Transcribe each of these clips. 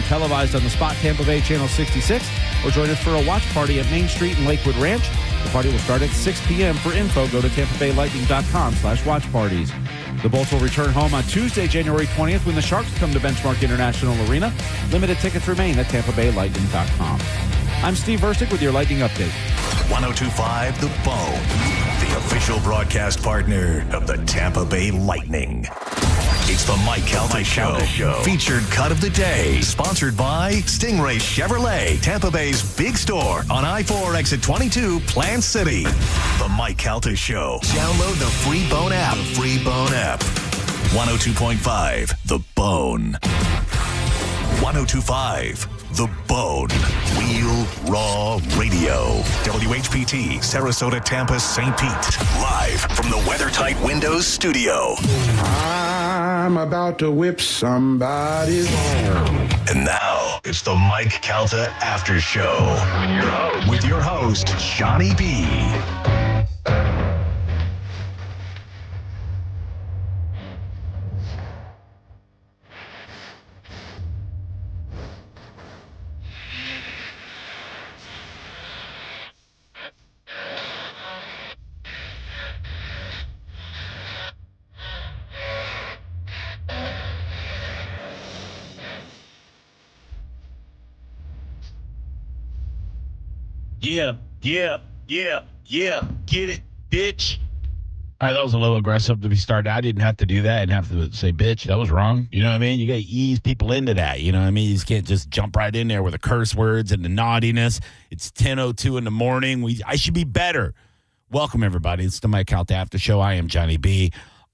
televised on the Spot Tampa Bay Channel 66, or join us for a watch party at Main Street in Lakewood Ranch. The party will start at 6 p.m. For info, go to tampabaylightning.com/watch parties. The Bolts will return home on Tuesday, January 20th, when the Sharks come to Benchmark International Arena. Limited tickets remain at tampabaylightning.com. I'm Steve Verstick with your Lightning Update. 102.5 The Bone, the official broadcast partner of the Tampa Bay Lightning. It's the Mike Calta Show. Featured cut of the day. Sponsored by Stingray Chevrolet, Tampa Bay's big store on I-4 exit 22, Plant City. The Mike Calta Show. Download the free Bone app. 102.5 The Bone. 102.5 The Bone. Wheel Raw Radio. WHPT, Sarasota, Tampa, St. Pete. Live from the WeatherTight Windows studio. I'm about to whip somebody's arm. And now, it's the Mike Calta Aftershow. With your host, Johnny B. Yeah. Get it, bitch. All right, that was a little aggressive to be started. I didn't have to do that. I didn't have to say bitch. That was wrong. You know what I mean? You got to ease people into that. You know what I mean? You just can't just jump right in there with the curse words and the naughtiness. It's 10:02 in the morning. I should be better. Welcome, everybody. It's the Mike Calta After Show. I am Johnny B,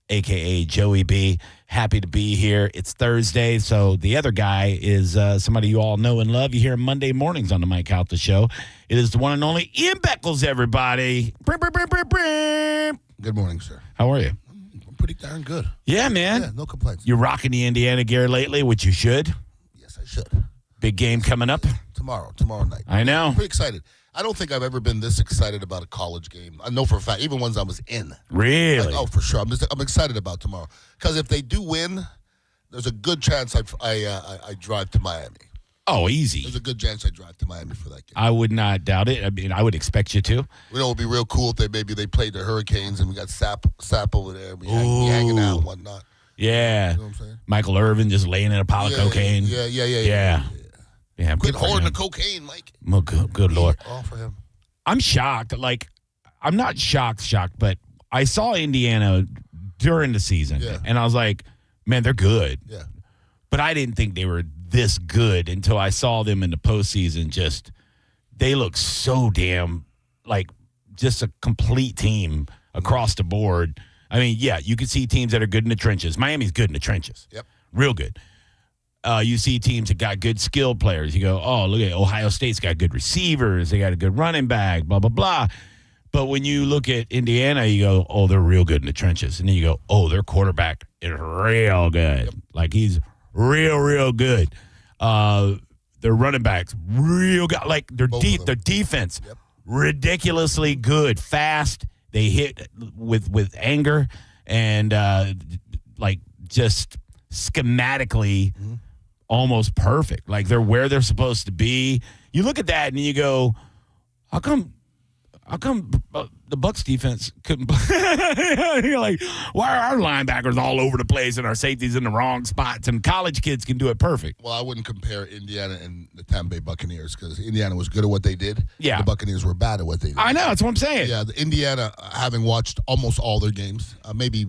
a.k.a. Joey B. Happy to be here. It's Thursday, so the other guy is somebody you all know and love. You hear him Monday mornings on the Mike Calta Show. It is the one and only Ian Beckles, everybody. Good morning, sir. How are you? I'm pretty darn good. Yeah, man. Yeah, no complaints. You're rocking the Indiana gear lately, which you should. Yes, I should. Big game coming up. Tomorrow night. I know. I'm pretty excited. I don't think I've ever been this excited about a college game. I know for a fact, even ones I was in. Really? Oh, for sure. I'm excited about tomorrow. Because if they do win, there's a good chance I drive to Miami. Oh, easy. There's a good chance I drive to Miami for that game. I would not doubt it. I mean, I would expect you to. You know, it would be real cool if they played the Hurricanes and we got Sap over there. We hanging out and whatnot. Yeah. You know what I'm saying? Michael Irvin just laying in a pile of cocaine. Yeah. Quit hoarding the cocaine, Mike. Well, good Lord. All for him. I'm shocked. Like, I'm not shocked, but I saw Indiana during the season, and I was like, man, they're good. Yeah. But I didn't think they were this good until I saw them in the postseason. Just, they look so damn, like, just a complete team across the board. I mean, yeah, you can see teams that are good in the trenches. Miami's good in the trenches. Yep. Real good. You see teams that got good skilled players. You go, oh, look at Ohio State's got good receivers. They got a good running back, blah, blah, blah. But when you look at Indiana, you go, oh, they're real good in the trenches. And then you go, oh, their quarterback is real good. Yep. Like, he's real good. Their running backs, real good. Like, their defense, ridiculously good, fast. They hit with anger and, like, just schematically almost perfect. Like, they're where they're supposed to be. You look at that and you go, how come the Bucs defense couldn't play? You're like, why are our linebackers all over the place and our safeties in the wrong spots? And college kids can do it perfect. Well, I wouldn't compare Indiana and the Tampa Bay Buccaneers because Indiana was good at what they did. Yeah. The Buccaneers were bad at what they did. I know. That's what I'm saying. Yeah, the Indiana, having watched almost all their games, maybe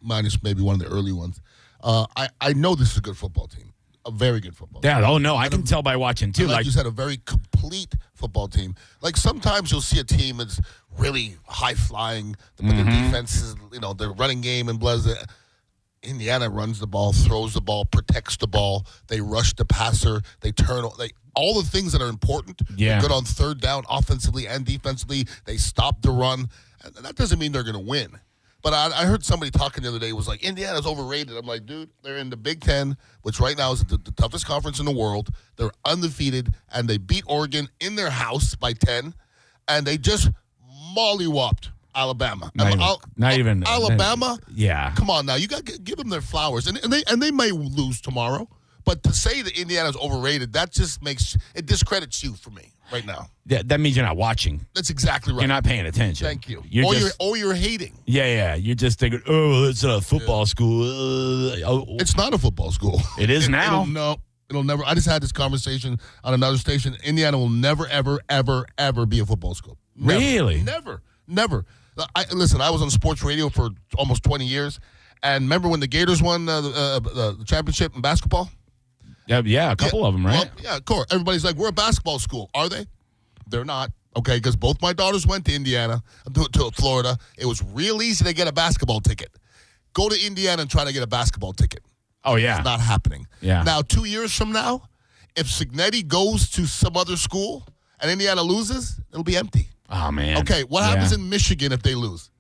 minus maybe one of the early ones, I know this is a good football team. A very good football team. Yeah, oh no, I can tell by watching too. Like you said, a very complete football team. Like sometimes you'll see a team that's really high flying, but their defense is, their running game and blah. Indiana runs the ball, throws the ball, protects the ball. They rush the passer. They turn. All the things that are important. Yeah. They're good on third down, offensively and defensively. They stop the run. And that doesn't mean they're going to win. But I heard somebody talking the other day was like, Indiana's overrated. I'm like, dude, they're in the Big Ten, which right now is the toughest conference in the world. They're undefeated, and they beat Oregon in their house by 10, and they just mollywopped Alabama. Not even Alabama. Yeah. Come on now, you got to give them their flowers, and they may lose tomorrow, But to say that Indiana's overrated, that just it discredits you for me right now. That means you're not watching. That's exactly right. You're not paying attention. Thank you. You're hating. Yeah. You're just thinking, oh, it's a football school. It's not a football school. It is now. It'll never. I just had this conversation on another station. Indiana will never, ever, ever, ever be a football school. Never. Really? Never. Listen, I was on sports radio for almost 20 years, and remember when the Gators won the championship in basketball? Yeah, a couple of them, right? Well, yeah, of course. Everybody's like, we're a basketball school. Are they? They're not. Okay, because both my daughters went to Indiana, to Florida. It was real easy to get a basketball ticket. Go to Indiana and try to get a basketball ticket. Oh, yeah. It's not happening. Yeah. Now, 2 years from now, if Signetti goes to some other school and Indiana loses, it'll be empty. Oh, man. Okay, what happens in Michigan if they lose?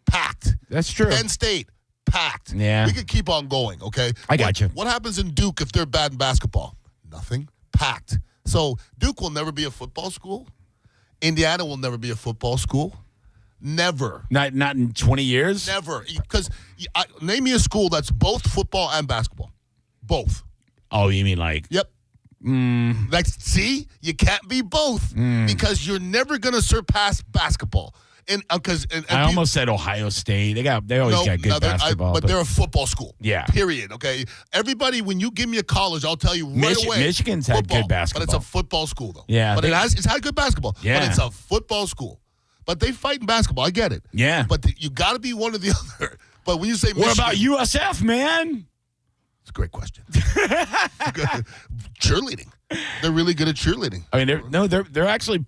Packed. That's true. Penn State, packed. Yeah. We could keep on going, okay? I got you. What happens in Duke if they're bad in basketball? Nothing. Packed. So Duke will never be a football school. Indiana will never be a football school. Never. Not in 20 years? Never. Because name me a school that's both football and basketball. Both. Oh, you mean like... Yep. See, you can't be both because you're never going to surpass basketball. And I almost said Ohio State. They always got good basketball. But they're a football school. Yeah. Period. Okay. Everybody, when you give me a college, I'll tell you right away. Michigan's had good basketball. But it's a football school, though. Yeah. But it's had good basketball. Yeah. But it's a football school. But they fight in basketball. I get it. Yeah. But you got to be one or the other. But when you say what Michigan, about USF, man? It's a great question. Cheerleading. They're really good at cheerleading. I mean, they're actually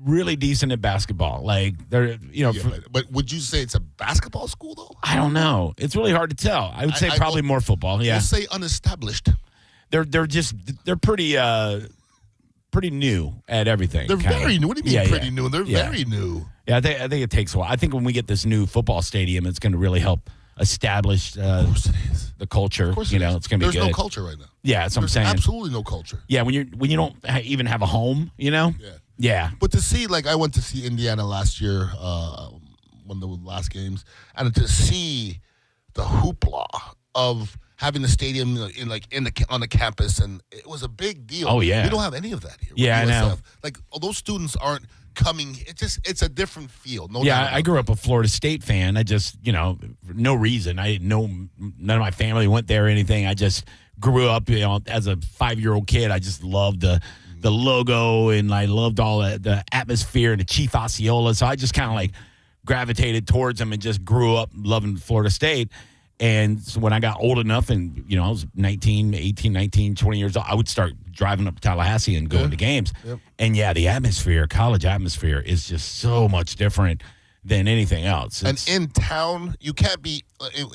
really decent at basketball. Like but would you say it's a basketball school though? I don't know. It's really hard to tell. I would say probably more football. Yeah. We'll say unestablished. They're pretty new at everything. They're very new. What do you mean pretty new? They're very new. Yeah, I think it takes a while. I think when we get this new football stadium, it's going to really help establish the culture. Of course, it's going to be good. There's no culture right now. Yeah, that's what I'm saying. Absolutely no culture. Yeah, when you don't even have a home, Yeah. But to see, I went to see Indiana last year, one of the last games, and to see the hoopla of having the stadium on the campus, and it was a big deal. Oh yeah, we don't have any of that here. Yeah, I know. Those students aren't coming. It's a different feel. I grew up a Florida State fan. I just for no reason. I didn't know, none of my family went there or anything. I just grew up as a 5-year-old kid. I just loved the logo, and I loved all the atmosphere and the Chief Osceola. So I just kind of gravitated towards them and just grew up loving Florida State. And so when I got old enough and, I was 18, 19, 20 years old, I would start driving up to Tallahassee and going to games. Yep. And, the college atmosphere is just so much different than anything else. And in town, you can't be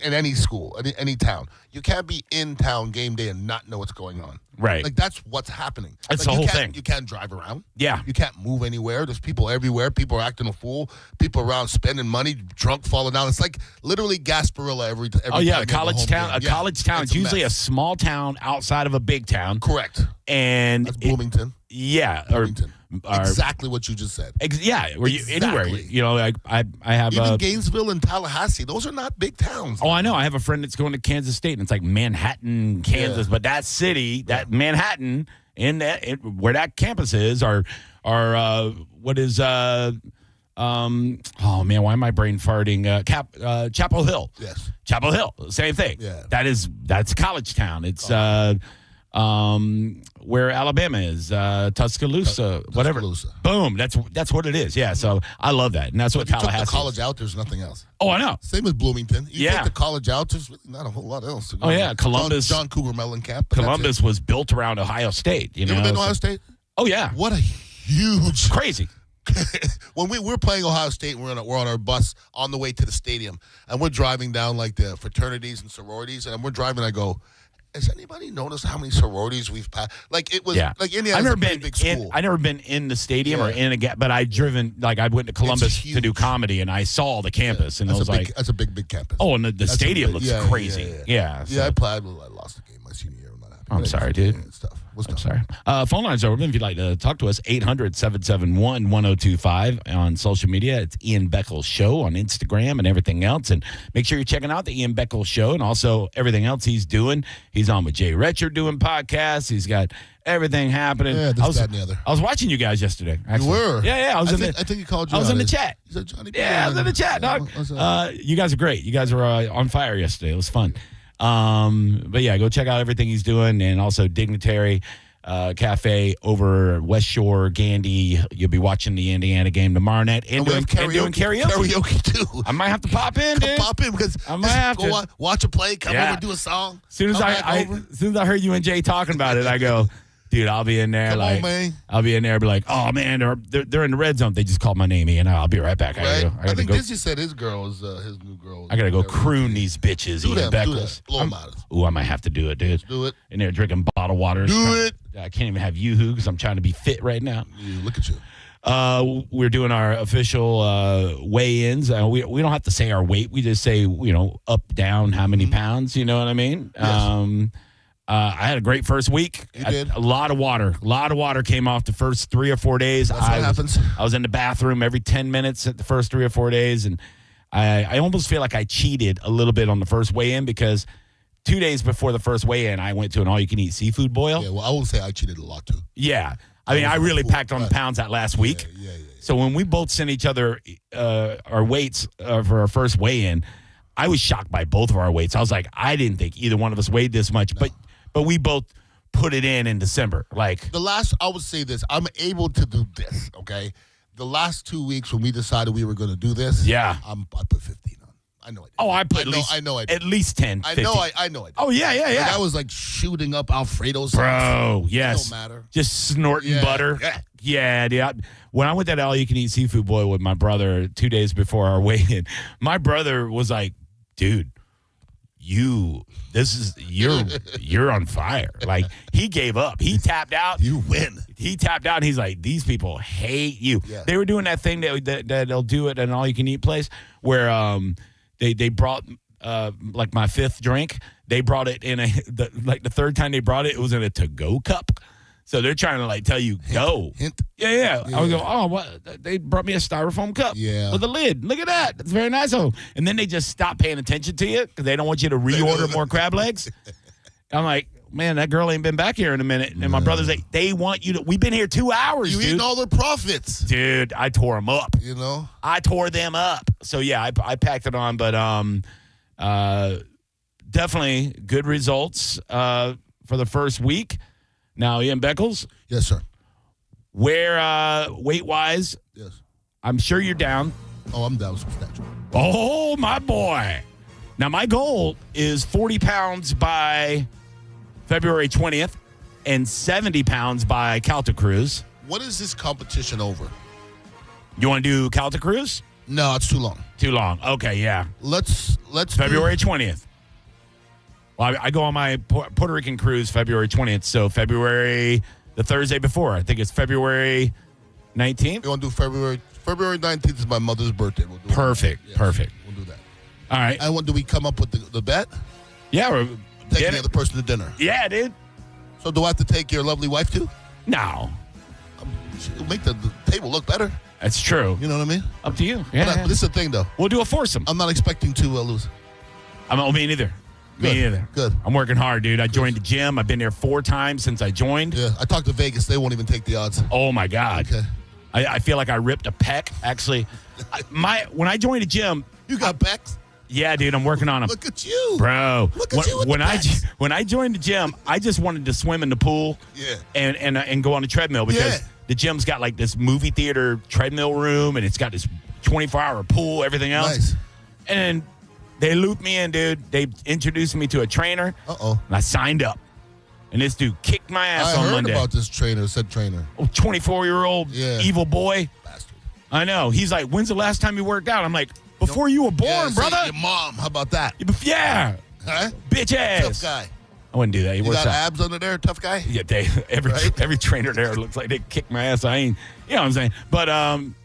in any school, any town. You can't be in town game day and not know what's going on. Right. That's what's happening. That's the whole thing. You can't drive around. Yeah. You can't move anywhere. There's people everywhere. People are acting a fool. People around spending money, drunk, falling down. It's literally Gasparilla every Oh, yeah, time a college town. A college town is usually a small town outside of a big town. Correct. And that's Bloomington. Bloomington. Exactly what you just said. Anywhere. I have even Gainesville and Tallahassee. Those are not big towns. Oh, I know. I have a friend that's going to Kansas State, and it's like Manhattan, Kansas, but that city, that Manhattan, where that campus is, are what is oh man, why am I brain farting? Chapel Hill. Yes, Chapel Hill. Same thing. Yeah, that's college town. It's where Alabama is, Tuscaloosa, whatever. Boom, that's what it is. Yeah, so I love that, and that's what Tallahassee. Took the college out, there's nothing else. Oh, I know. Same as Bloomington. You take the college out, there's really not a whole lot else. Oh yeah, Columbus. John Cougar Mellencamp. Columbus was built around Ohio State. You ever been to Ohio State? Oh yeah. What a huge crazy. When we're playing Ohio State, we're on our bus on the way to the stadium, and we're driving down the fraternities and sororities, and we're driving. I go, has anybody noticed how many sororities we've passed? It was Indiana's I've never been big school. I've never been in the stadium or in but I've driven. I went to Columbus to do comedy, and I saw the campus, and that's a big campus. Oh, and the stadium looks crazy. Yeah. I lost the game my senior year when that happened. I'm sorry, dude. It's tough. What's up? Sorry. Phone lines are open if you'd like to talk to us. 800-771-1025 on social media. It's Ian Beckles Show on Instagram and everything else. And make sure you're checking out the Ian Beckles Show and also everything else he's doing. He's on with Jay Retcher doing podcasts. He's got everything happening. Yeah, this, that, and the other. I was watching you guys yesterday. Actually. You were? Yeah. I think he called you. I was in the chat. He said, Johnny, I was in the chat, dog. You guys are great. You guys were on fire yesterday. It was fun. But yeah, go check out everything he's doing, and also Dignitary Cafe over West Shore, Gandy. You'll be watching the Indiana game tomorrow night and doing karaoke. Karaoke too. I might have to pop in, dude. Pop in because I might have to watch a play, come over, do a song. As soon as I heard you and Jay talking about it, I go, dude, I'll be in there. Come on, man. I'll be in there, be like, oh man, they're in the red zone. They just called my name, and I'll be right back. I think Dizzy said his girl is his new girl. I gotta go croon these bitches. Do Ian Beckles. Blow them out. Ooh, I might have to do it, dude. Do it. In there drinking bottled waters. Do it. I can't even have Yoo-hoo because I'm trying to be fit right now. Look at you. We're doing our official weigh-ins. We don't have to say our weight. We just say, up, down, how many pounds. You know what I mean? Yes. I had a great first week. You did. A lot of water. A lot of water came off the first 3 or 4 days. That's what happens. I was in the bathroom every 10 minutes at the first 3 or 4 days, and I almost feel like I cheated a little bit on the first weigh-in because 2 days before the first weigh-in, I went to an all-you-can-eat seafood boil. Yeah, well, I will say I cheated a lot, too. Yeah. I really packed on the pounds that last week. Yeah. So when we both sent each other our weights for our first weigh-in, I was shocked by both of our weights. I was like, I didn't think either one of us weighed this much, but we both put it in December. Like I would say this, I'm able to do this, okay? The last 2 weeks when we decided we were going to do this, yeah, I put 15 on. I know I did. Oh, I put at least 10, 15. I know I did. Oh, yeah. Like, I was like shooting up Alfredo sauce. Bro, yes. It don't matter. Just snorting butter. Yeah, dude. When I went to that all-you-can-eat seafood boil with my brother 2 days before our weigh-in, my brother was like, dude, you're on fire. Like, he gave up. He tapped out. You win. He tapped out, and he's like, these people hate you. Yeah. They were doing that thing that they'll do at an all-you-can-eat place where they brought like my fifth drink. They brought it in the third time they brought it, it was in a to-go cup. So they're trying to tell you go. Hint. Yeah. I was going, oh, what? They brought me a styrofoam cup with a lid. Look at that. That's very nice. Oh, and then they just stop paying attention to you because they don't want you to reorder more crab legs. I'm like, man, that girl ain't been back here in a minute. And my brother's like, they want you to. We've been here 2 hours. You eating all their profits, dude. I tore them up. I tore them up. So yeah, I packed it on, but definitely good results for the first week. Now, Ian Beckles. Yes, sir. Where weight-wise? Yes. I'm sure you're down. Oh, I'm down substantial. Oh, my boy. Now, my goal is 40 pounds by February 20th and 70 pounds by Calta Cruise. What is this competition over? You want to do Calta Cruise? No, it's too long. Too long. Okay, yeah. Let's February 20th. Well, I go on my Puerto Rican cruise February 20th, so February, the Thursday before. I think it's February 19th. You want to do February 19th is my mother's birthday. We'll do Perfect. Yes, Perfect. We'll do that. All right. And do we come up with the bet? Yeah. Take the other person to dinner. Yeah, dude. So do I have to take your lovely wife too? No. She'll make the table look better. That's true. You know what I mean? Up to you. Yeah. But this is the thing, though. We'll do a foursome. I'm not expecting to lose. Me neither. Good. Me neither. Good. I'm working hard, dude. I joined the gym. I've been there 4 times since I joined. Yeah. I talked to Vegas. They won't even take the odds. Oh, my God. Okay. I feel like I ripped a pec. Actually, when I joined the gym. You got pecs? Yeah, dude. I'm working on them. Look at you. Bro. Look at you with when I joined the gym, I just wanted to swim in the pool. Yeah. And go on the treadmill because the gym's got like this movie theater treadmill room and it's got this 24-hour pool, everything else. Nice. And they looped me in, dude. They introduced me to a trainer. Uh-oh. And I signed up. And this dude kicked my ass on Monday. I heard about this said trainer. Oh, 24-year-old evil boy. Bastard. I know. He's like, when's the last time you worked out? I'm like, before you were born, brother. Your mom. How about that? Yeah. Huh? Bitch ass. Tough guy. I wouldn't do that. He you got abs under there, tough guy? Yeah, every trainer there looks like they kick my ass. I ain't, you know what I'm saying? But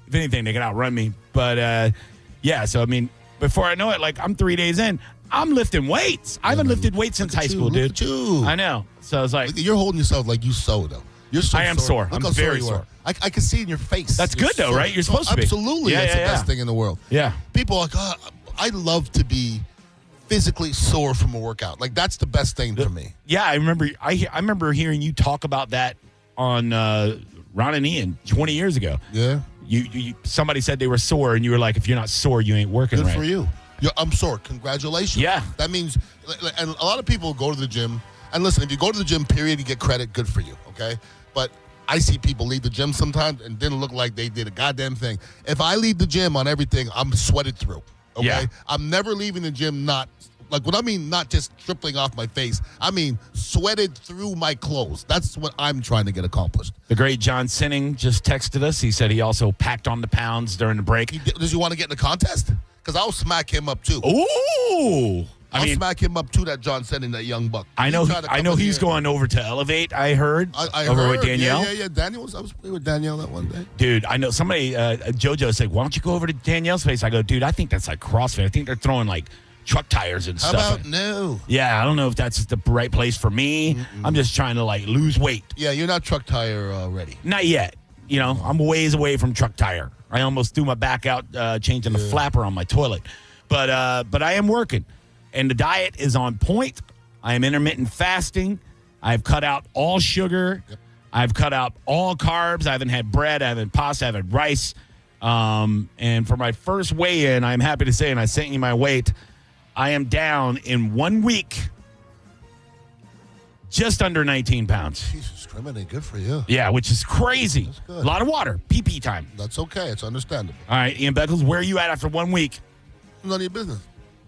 if anything, they can outrun me. But yeah, so I mean, before I know it, like I'm 3 days in, I'm lifting weights. I haven't lifted weights since high school, dude. Look at you. I know. So it's like, You're holding yourself like you sore, though. You're so I am sore. Look I'm how very you sore. are. I can see it in your face. That's You're good, though, sore. right? You're supposed to be. Absolutely. Yeah, That's the yeah, best thing in the world. Yeah. People are like, oh, I love to be physically sore from a workout. Like, that's the best thing for me. Yeah, I remember. I remember hearing you talk about that on Ron and Ian 20 years ago. Yeah. You somebody said they were sore, and you were like, if you're not sore, you ain't working Good right. for you. I'm sore. Congratulations. Yeah. That means, and a lot of people go to the gym. And listen, if you go to the gym, period, you get credit. Good for you, okay? But I see people leave the gym sometimes and didn't look like they did a goddamn thing. If I leave the gym on everything, I'm sweated through, okay? Yeah. I'm never leaving the gym not just tripling off my face. I mean sweated through my clothes. That's what I'm trying to get accomplished. The great John Sinning just texted us. He said he also packed on the pounds during the break. Does he want to get in a contest? Because I'll smack him up, too. Ooh. I'll smack him up, too, that John Sinning, that young buck. I know he's going over to Elevate, I heard. I over heard. with Danielle. Yeah. Daniel I was playing with Danielle that one day. Dude, I know somebody, JoJo said, why don't you go over to Danielle's place? I go, dude, I think that's like CrossFit. I think they're throwing like truck tires and How stuff. about no? Yeah, I don't know if that's the right place for me. I'm just trying to like lose weight. Yeah, you're not truck tire ready. Not yet. You know, I'm ways away from truck tire. I almost threw my back out changing the flapper on my toilet. But I am working. And the diet is on point. I am intermittent fasting. I've cut out all sugar. Yep. I've cut out all carbs. I haven't had bread. I haven't pasta. I haven't rice. And for my first weigh-in, I'm happy to say, and I sent you my weight, I am down in 1 week just under 19 pounds. Jesus, criminal, good for you. Yeah, which is crazy. That's good. A lot of water. Pee time. That's okay. It's understandable. All right, Ian Beckles, where are you at after 1 week? None of your business.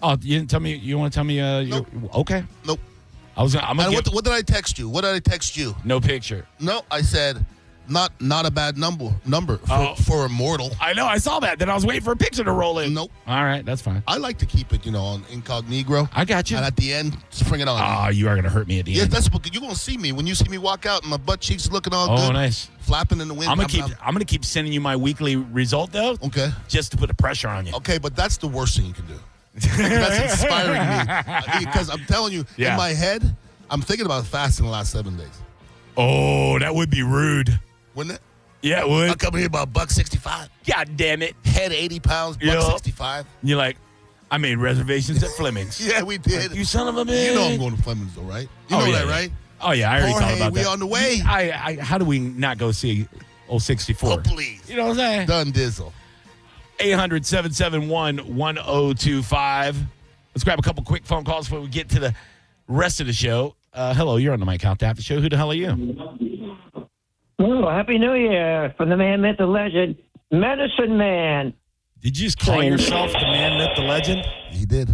Oh, you didn't tell me. You want to tell me? Nope. Okay. Nope. I'm gonna And what did I text you? What did I text you? no picture. No, I said not a bad number for immortal. I know. I saw that. Then I was waiting for a picture to roll in. Nope. All right, that's fine. I like to keep it, on incognito. I got you. And at the end, spring it on. Oh, you are gonna hurt me at the Yeah, end. that's what you're gonna see me when you see me walk out and my butt cheeks looking all good. Oh, nice. Flapping in the wind. I'm gonna keep sending you my weekly result though. Okay. Just to put the pressure on you. Okay, but that's the worst thing you can do. That's inspiring me because I'm telling you, Yeah. in my head, I'm thinking about fasting the last 7 days. Oh, that would be rude. Wouldn't it? Yeah, it would. I'll come here about $165. God damn it. Head 80 pounds, Yeah. $165. You're like, I made reservations at Fleming's. Yeah, we did. You son of a bitch. You know I'm going to Fleming's, though, right? You Oh, know yeah, that, yeah. right? Oh yeah, I already Jorge, thought about we that. on the way. How do we not go see 064? Oh, please. You know what I'm saying? Done dizzle. 800-771-1025. Let's grab a couple quick phone calls before we get to the rest of the show. Hello, you're on the Calta Aftershow. Who the hell are you? Oh, Happy New Year from the man, myth, the legend, Medicine Man. Did you just call yourself the man, myth, the legend? He did.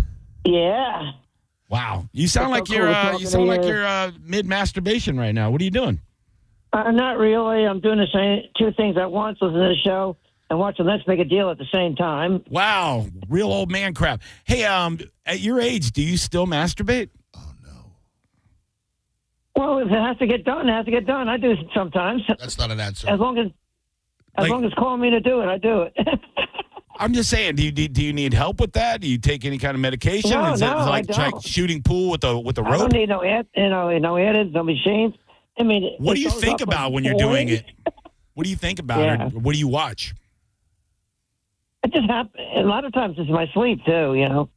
Yeah. Wow, you sound It's like so you're cool talking you sound to like you. you're mid masturbation right now. What are you doing? Not really. I'm doing the same two things at once, listening to the show and watching Let's Make a Deal at the same time. Wow, real old man crap. Hey, at your age, do you still masturbate? Oh, no. Well, if it has to get done, it has to get done. I do sometimes. That's not an answer. As long as calling me to do it, I do it. I'm just saying, do you need help with that? Do you take any kind of medication? No, Is it no, like I don't. shooting pool with the I rope? don't need no additives, no machines. I mean, What do you it goes think up about like when you're doing boys. it? What do you think about Yeah. it? What do you watch? It just happens. A lot of times it's my sleep too.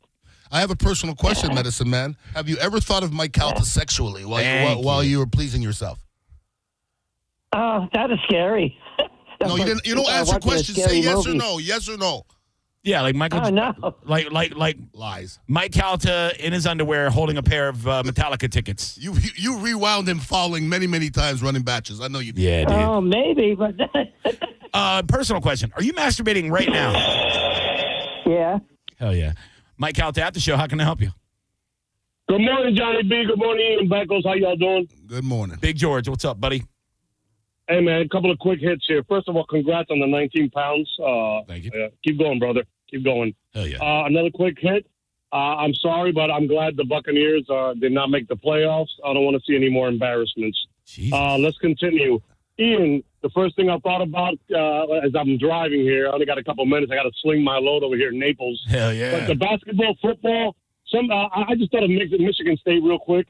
I have a personal question, Medicine Man. Have you ever thought of Mike Calta sexually while you were pleasing yourself? Oh, that is scary. No, you didn't. You don't answer questions. Say yes or no. Yes or no. Yeah, like Michael. Oh, no. Like Lies. Mike Calta in his underwear holding a pair of Metallica tickets. You rewound him falling many, many times running batches. I know you did. Yeah, dude. Oh, maybe, but Personal question: are you masturbating right now? yeah. Hell yeah, Mike Calta at the show. How can I help you? Good morning, Johnny B. Good morning, Ian Beckles. How y'all doing? Good morning. Big George, what's up, buddy? Hey, man, a couple of quick hits here. First of all, congrats on the 19 pounds. Thank you. Keep going, brother. Keep going. Hell yeah. Another quick hit. I'm sorry, but I'm glad the Buccaneers did not make the playoffs. I don't want to see any more embarrassments. Jesus. Let's continue. Ian, the first thing I thought about as I'm driving here, I only got a couple minutes. I got to sling my load over here in Naples. Hell yeah. But the basketball, football, I just thought of Michigan State real quick.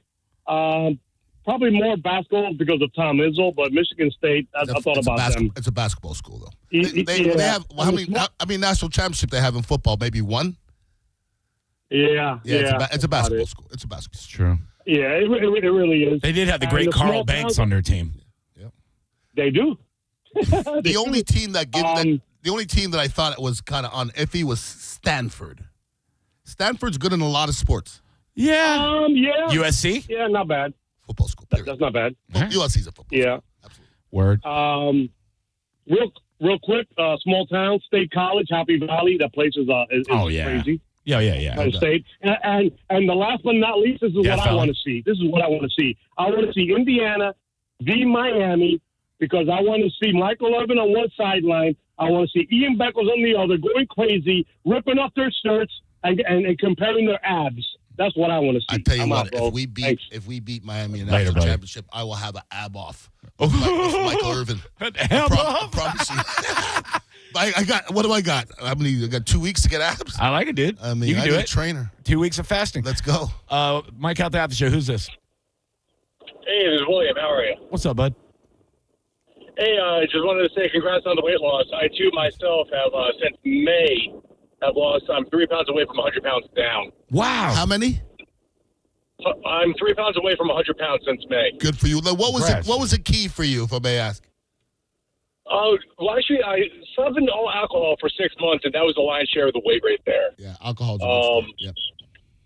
Probably more basketball because of Tom Izzo, but Michigan State, I thought about them. It's a basketball school, though. Yeah. They have how many national championship they have in football? Maybe one. Yeah. It's a basketball school. It's a basketball. It's true. Yeah, it really is. They did have the great Carl Banks on their team. Yep. They do. The only team that I thought it was kind of on iffy was Stanford. Stanford's good in a lot of sports. Yeah. Yeah. USC? Yeah, not bad. Football school. That's not bad. USC's a football school. Absolutely. Word. Real quick, small town, State College, Happy Valley. That place is crazy. Yeah. State. And the last but not least, this is what I want to see. I want to see Indiana v. Miami because I want to see Michael Irvin on one sideline. I want to see Ian Beckles on the other, going crazy, ripping off their shirts and comparing their abs. That's what I want to see. I tell you what, out, if we beat Miami in the national championship, I will have an ab off with Michael Irvin. I promise you. I got. What do I got? I got 2 weeks to get abs. I like it, dude. I mean, you can do need it. A trainer. 2 weeks of fasting. Let's go. Mike Calta Aftershow. Who's this? Hey, this is William. How are you? What's up, bud? Hey, just wanted to say congrats on the weight loss. I too myself have since May have lost. I'm 3 pounds away from 100 pounds down. Wow. How many? I'm 3 pounds away from 100 pounds since May. Good for you. Now, what was the key for you, if I may ask? Oh, well, actually, I subbed into all alcohol for 6 months, and that was the lion's share of the weight right there. Yeah, alcohol's a good thing. Yep.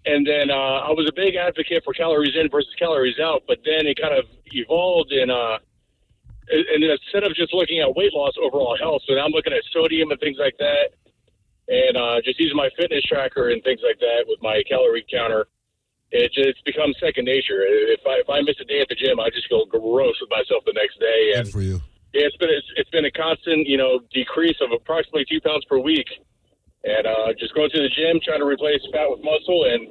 And then I was a big advocate for calories in versus calories out, but then it kind of evolved and instead of just looking at weight loss, overall health. So now I'm looking at sodium and things like that, and just using my fitness tracker and things like that with my calorie counter. It just becomes second nature. If I miss a day at the gym, I just feel gross with myself the next day. And good for you. Yeah, it's been a constant, decrease of approximately 2 pounds per week, and just going to the gym, trying to replace fat with muscle, and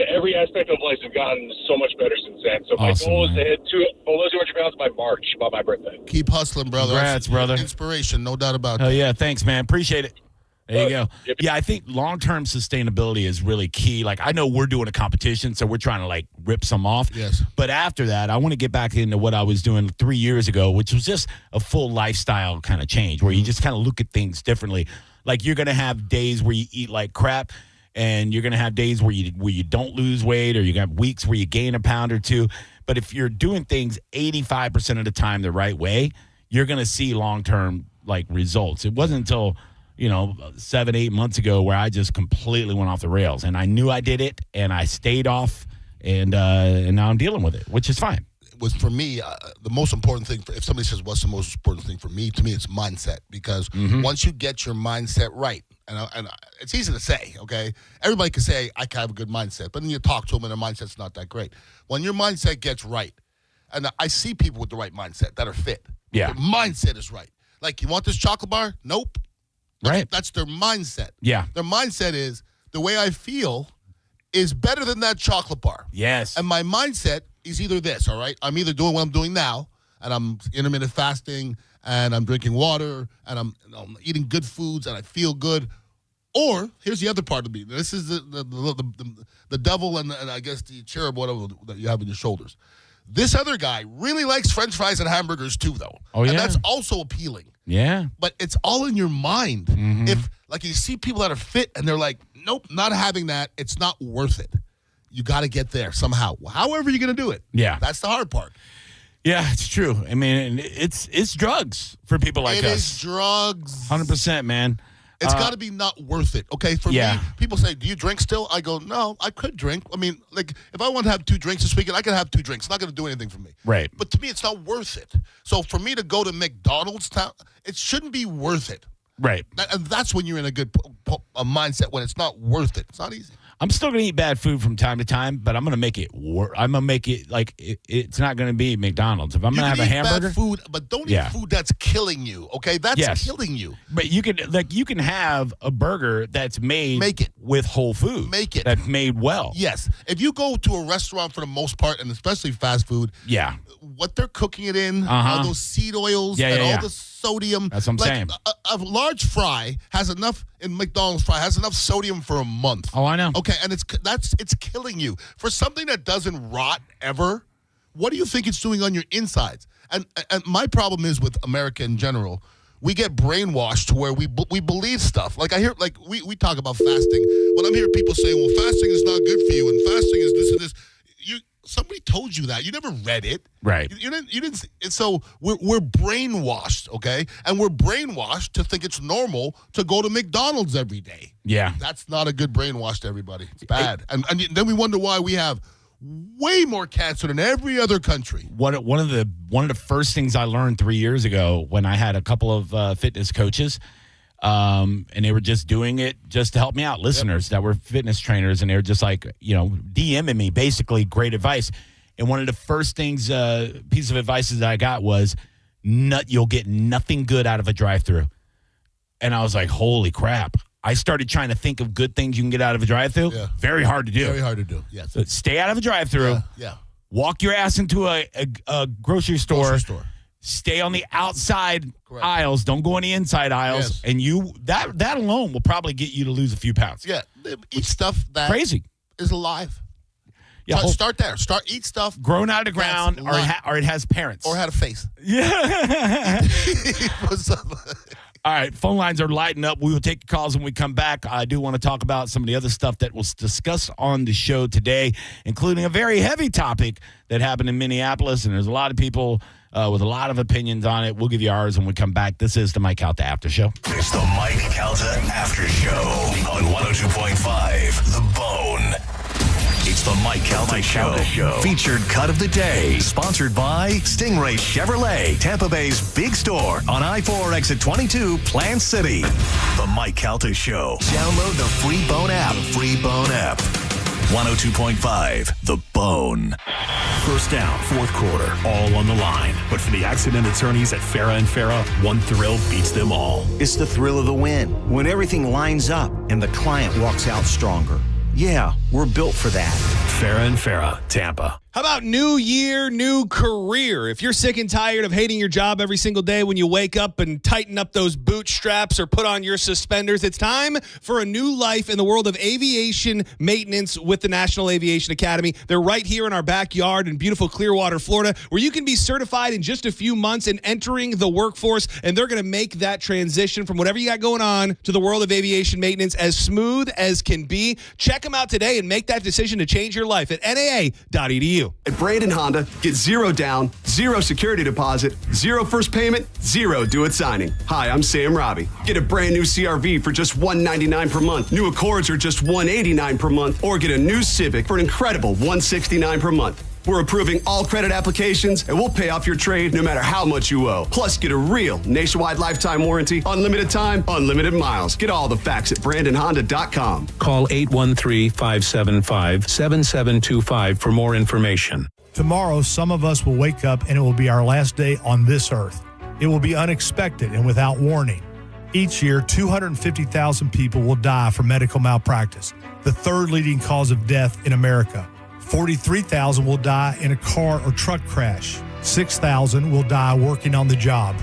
every aspect of life has gotten so much better since then. So my goal is to hit below 200 pounds by March, by my birthday. Keep hustling, brother. Congrats, brother. Inspiration, no doubt about that. Oh yeah, thanks, man. Appreciate it. There you go. Yep. Yeah, I think long-term sustainability is really key. Like, I know we're doing a competition, so we're trying to, like, rip some off. Yes. But after that, I want to get back into what I was doing 3 years ago, which was just a full lifestyle kind of change where you just kind of look at things differently. Like, you're going to have days where you eat like crap, and you're going to have days where you don't lose weight, or you got weeks where you gain a pound or two. But if you're doing things 85% of the time the right way, you're going to see long-term, like, results. It wasn't until 7-8 months ago where I just completely went off the rails, and I knew I did it, and I stayed off, and now I'm dealing with it, which is fine. Was for me the most important thing. If somebody says what's the most important thing for me, to me it's mindset, because once you get your mindset right, and it's easy to say, okay, everybody can say I can have a good mindset, but then you talk to them and their mindset's not that great. When your mindset gets right, and I see people with the right mindset that are fit. Yeah, their mindset is right. Like, you want this chocolate bar? Nope. Right. That's their mindset. Yeah. Their mindset is the way I feel is better than that chocolate bar. Yes. And my mindset is either this, all right? I'm either doing what I'm doing now, and I'm intermittent fasting, and I'm drinking water, and I'm eating good foods, and I feel good. Or, here's the other part of me. This is the devil and I guess the cherub, whatever that you have in your shoulders. This other guy really likes French fries and hamburgers too, though. Oh, yeah. And that's also appealing. Yeah. But it's all in your mind. If, like, you see people that are fit and they're like, nope, not having that, it's not worth it. You got to get there somehow. However you're going to do it. Yeah. That's the hard part. Yeah, it's true. I mean, it's drugs for people like us. It is drugs. 100%, man. It's got to be not worth it. Okay, for me, people say, do you drink still? I go, no, I could drink. I mean, like, if I want to have 2 drinks this weekend, I can have 2 drinks. It's not going to do anything for me. Right. But to me, it's not worth it. So for me to go to McDonald's, it shouldn't be worth it. Right. And that's when you're in a good mindset, when it's not worth it. It's not easy. I'm still going to eat bad food from time to time, but I'm going to make it I'm going to make it like it's not going to be McDonald's. If I'm going to have a hamburger, bad food, but don't eat food that's killing you. Okay, that's killing you. But you can have a burger that's made with whole food. Make it that's made well. Yes. If you go to a restaurant for the most part, and especially fast food, what they're cooking it in, all those seed oils all the sodium. That's what I'm saying. A large fry has enough in McDonald's fry has enough sodium for a month. Oh, I know. Okay, and it's killing you. For something that doesn't rot ever, what do you think it's doing on your insides? And my problem is with America in general. We get brainwashed to where we believe stuff. Like I hear, like we talk about fasting. When I'm hearing people saying, "Well, fasting is not good for you," and fasting is this and this, somebody told you that. You never read it, right? You didn't. So we're brainwashed, okay? And we're brainwashed to think it's normal to go to McDonald's every day. Yeah, that's not a good brainwash to everybody. It's bad, and then we wonder why we have way more cancer than every other country. One of the first things I learned 3 years ago when I had a couple of fitness coaches, and they were just doing it just to help me out, listeners that were fitness trainers, and they were just like, DMing me, basically great advice. And one of the first things, piece of advice that I got was, you'll get nothing good out of a drive-thru. And I was like, holy crap. I started trying to think of good things you can get out of a drive-thru. Yeah. Very hard to do. Very hard to do, yes. So stay out of a drive-thru. Yeah. Walk your ass into a grocery store. Stay on the outside aisles. Don't go on the inside aisles. Yes. And that alone will probably get you to lose a few pounds. Yeah. Eat stuff that crazy is alive. Yeah, start there. Eat stuff grown out of the ground, or it has parents, or had a face. Yeah. All right, phone lines are lighting up. We will take calls when we come back. I do want to talk about some of the other stuff that was discussed on the show today, including a very heavy topic that happened in Minneapolis, and there's a lot of people with a lot of opinions on it. We'll give you ours when we come back. This is the Mike Calta After Show. It's the Mike Calta After Show on 102.5 The Bone. It's the Mike Calta Show. Featured cut of the day. Sponsored by Stingray Chevrolet, Tampa Bay's big store on I-4 exit 22, Plant City. The Mike Calta Show. Download the free Bone app. 102.5 The Bone. First down, fourth quarter, all on the line. But for the accident attorneys at Farah and Farah, one thrill beats them all. It's the thrill of the win. When everything lines up and the client walks out stronger. Yeah, we're built for that. Farah and Farah, Tampa. How about new year, new career? If you're sick and tired of hating your job every single day when you wake up and tighten up those bootstraps or put on your suspenders, it's time for a new life in the world of aviation maintenance with the National Aviation Academy. They're right here in our backyard in beautiful Clearwater, Florida, where you can be certified in just a few months and entering the workforce, and they're going to make that transition from whatever you got going on to the world of aviation maintenance as smooth as can be. Check them out today and make that decision to change your life at naa.edu. At Brandon Honda, get zero down, zero security deposit, zero first payment, zero do-it signing. Hi, I'm Sam Robbie. Get a brand new CRV for just $199 per month. New Accords are just $189 per month. Or get a new Civic for an incredible $169 per month. We're approving all credit applications, and we'll pay off your trade no matter how much you owe. Plus, get a real nationwide lifetime warranty, unlimited time, unlimited miles. Get all the facts at BrandonHonda.com. Call 813-575-7725 for more information. Tomorrow, some of us will wake up and it will be our last day on this earth. It will be unexpected and without warning. Each year, 250,000 people will die from medical malpractice, the third leading cause of death in America. 43,000 will die in a car or truck crash. 6,000 will die working on the job.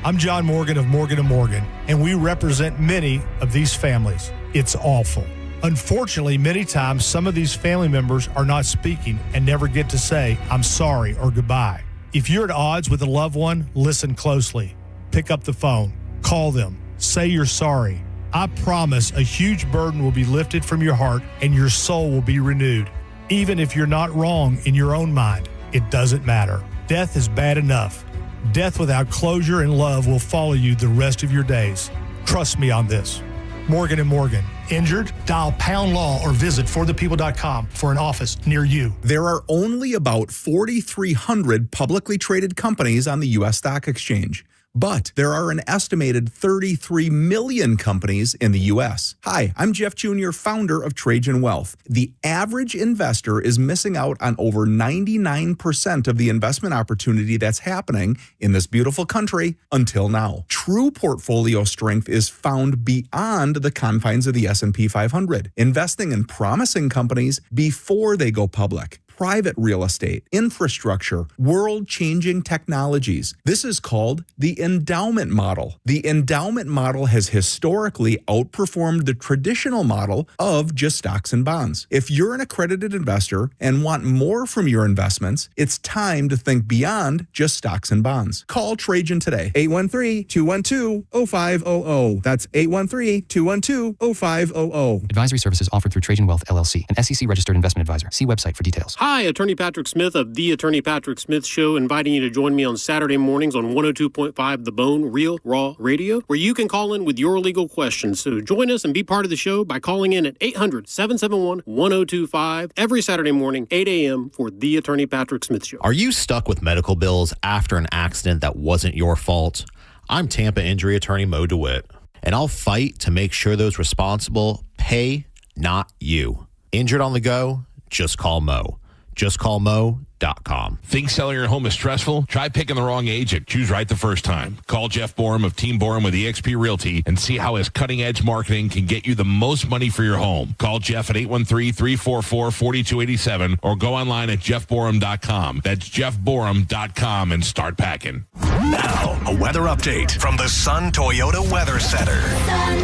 I'm John Morgan of Morgan & Morgan, and we represent many of these families. It's awful. Unfortunately, many times some of these family members are not speaking and never get to say, I'm sorry or goodbye. If you're at odds with a loved one, listen closely. Pick up the phone. Call them. Say you're sorry. I promise a huge burden will be lifted from your heart and your soul will be renewed. Even if you're not wrong in your own mind, it doesn't matter. Death is bad enough. Death without closure and love will follow you the rest of your days. Trust me on this. Morgan & Morgan. Injured? Dial # law or visit forthepeople.com for an office near you. There are only about 4,300 publicly traded companies on the U.S. Stock Exchange. But there are an estimated 33 million companies in the U.S. Hi, I'm Jeff Jr., founder of Trajan Wealth. The average investor is missing out on over 99% of the investment opportunity that's happening in this beautiful country until now. True portfolio strength is found beyond the confines of the S&P 500, investing in promising companies before they go public. private real estate, infrastructure, world-changing technologies. This is called the endowment model. The endowment model has historically outperformed the traditional model of just stocks and bonds. If you're an accredited investor and want more from your investments, it's time to think beyond just stocks and bonds. Call Trajan today, 813-212-0500. That's 813-212-0500. Advisory services offered through Trajan Wealth, LLC, an SEC-registered investment advisor. See website for details. Hi, Attorney Patrick Smith of The Attorney Patrick Smith Show, inviting you to join me on Saturday mornings on 102.5 The Bone, Real Raw Radio, where you can call in with your legal questions. So join us and be part of the show by calling in at 800-771-1025 every Saturday morning, 8 a.m. for The Attorney Patrick Smith Show. Are you stuck with medical bills after an accident that wasn't your fault? I'm Tampa injury attorney Mo DeWitt, and I'll fight to make sure those responsible pay, not you. Injured on the go? Just call Mo. JustCallMo.com. Think selling your home is stressful? Try picking the wrong agent. Choose right the first time. Call Jeff Borum of Team Borum with eXp Realty and see how his cutting-edge marketing can get you the most money for your home. Call Jeff at 813-344-4287 or go online at jeffborum.com. That's jeffborum.com and start packing. Now, a weather update from the Sun Toyota Weather Center. Sun